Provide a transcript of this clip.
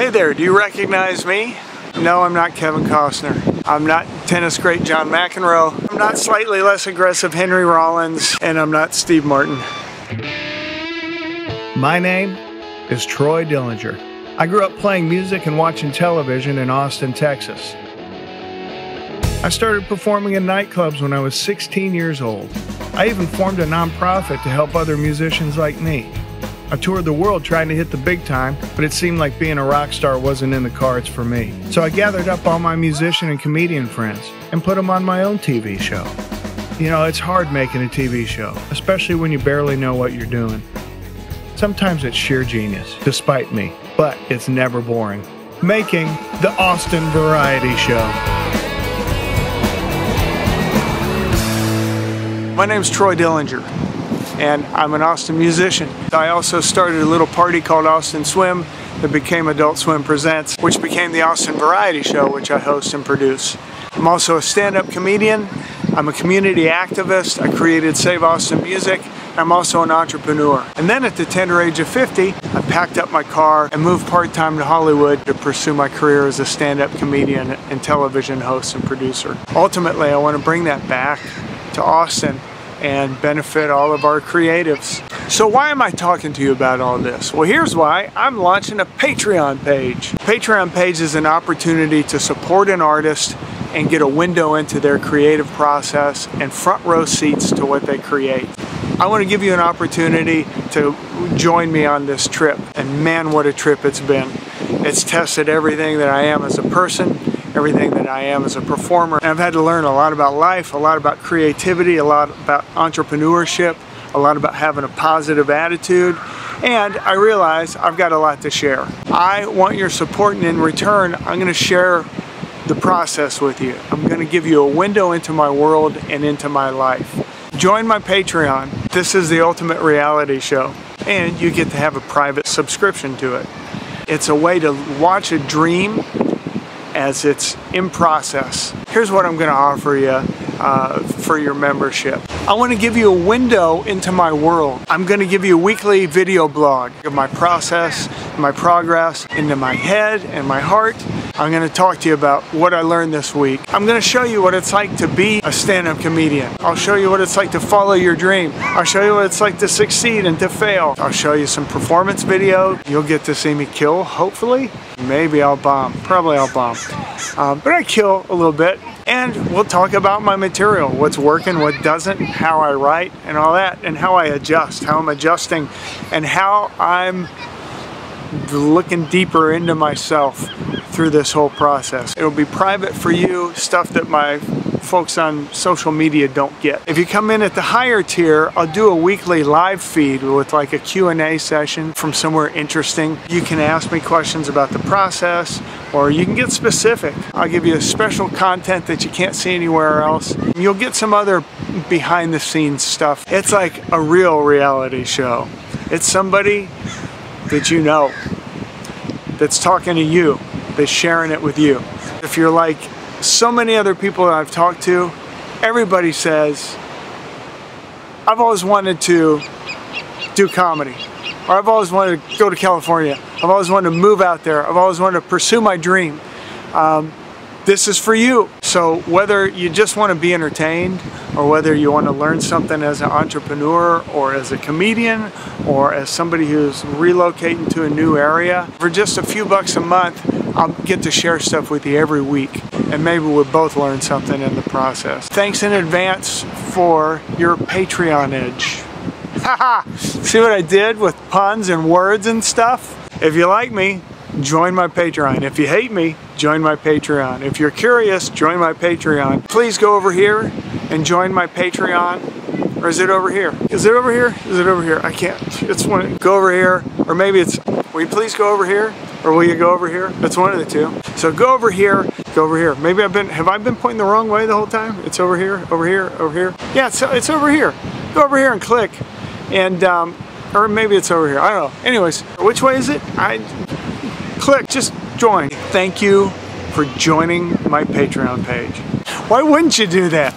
Hey there, do you recognize me? No, I'm not Kevin Costner. I'm not tennis great John McEnroe. I'm not slightly less aggressive Henry Rollins. And I'm not Steve Martin. My name is Troy Dillinger. I grew up playing music and watching television in Austin, Texas. I started performing in nightclubs when I was 16 years old. I even formed a nonprofit to help other musicians like me. I toured the world trying to hit the big time, but it seemed like being a rock star wasn't in the cards for me. So I gathered up all my musician and comedian friends and put them on my own TV show. You know, it's hard making a TV show, especially when you barely know what you're doing. Sometimes it's sheer genius, despite me, but it's never boring. Making the Austin Variety Show. My name's Troy Dillinger, and I'm an Austin musician. I also started a little party called Austin Swim that became Adult Swim Presents, which became the Austin Variety Show, which I host and produce. I'm also a stand-up comedian. I'm a community activist. I created Save Austin Music. I'm also an entrepreneur. And then at the tender age of 50, I packed up my car and moved part-time to Hollywood to pursue my career as a stand-up comedian and television host and producer. Ultimately, I want to bring that back to Austin and benefit all of our creatives. So why am I talking to you about all this? Well, here's why. I'm launching a Patreon page. Patreon page is an opportunity to support an artist and get a window into their creative process and front row seats to what they create. I want to give you an opportunity to join me on this trip, and man, what a trip it's been. It's tested everything that I am as a person, everything that I am as a performer. And I've had to learn a lot about life, a lot about creativity, a lot about entrepreneurship, a lot about having a positive attitude, and I realize I've got a lot to share. I want your support, and in return, I'm going to share the process with you. I'm going to give you a window into my world and into my life. Join my Patreon. This is the ultimate reality show, and you get to have a private subscription to it. It's a way to watch a dream as it's in process. Here's what I'm going to offer you for your membership. I want to give you a window into my world. I'm going to give you a weekly video blog of my process, my progress, into my head and my heart. I'm going to talk to you about what I learned this week. I'm going to show you what it's like to be a stand-up comedian. I'll show you what it's like to follow your dream. I'll show you what it's like to succeed and to fail. I'll show you some performance video. You'll get to see me kill, hopefully. Maybe I'll bomb. Probably I'll bomb. But I kill a little bit. And we'll talk about my material, what's working, what doesn't, how I write, and all that, and how I adjust, how I'm adjusting, and how I'm looking deeper into myself through this whole process. It'll be private for you, stuff that my folks on social media don't get. If you come in at the higher tier, I'll do a weekly live feed with like a Q&A session from somewhere interesting. You can ask me questions about the process, or you can get specific. I'll give you special content that you can't see anywhere else. You'll get some other behind the scenes stuff. It's like a real reality show. It's somebody that you know, that's talking to you, that's sharing it with you. If you're like so many other people that I've talked to, everybody says, I've always wanted to do comedy, or I've always wanted to go to California, I've always wanted to move out there, I've always wanted to pursue my dream. This is for you. So whether you just want to be entertained, or whether you want to learn something as an entrepreneur, or as a comedian, or as somebody who's relocating to a new area, for just a few bucks a month, I'll get to share stuff with you every week, and maybe we'll both learn something in the process. Thanks in advance for your Patreonage. Haha! See what I did with puns and words and stuff? If you like me, join my Patreon. If you hate me, join my Patreon. If you're curious, join my Patreon. Please go over here and join my Patreon. Or is it over here? Is it over here? Is it over here? I can't. It's one. Go over here. Or maybe it's, will you please go over here? Or will you go over here? That's one of the two. So go over here. Go over here. Maybe have I been pointing the wrong way the whole time? It's over here, over here, over here. Yeah, it's over here. Go over here and click. And, or maybe it's over here. I don't know. Anyways, which way is it? Click, just join. Thank you for joining my Patreon page. Why wouldn't you do that?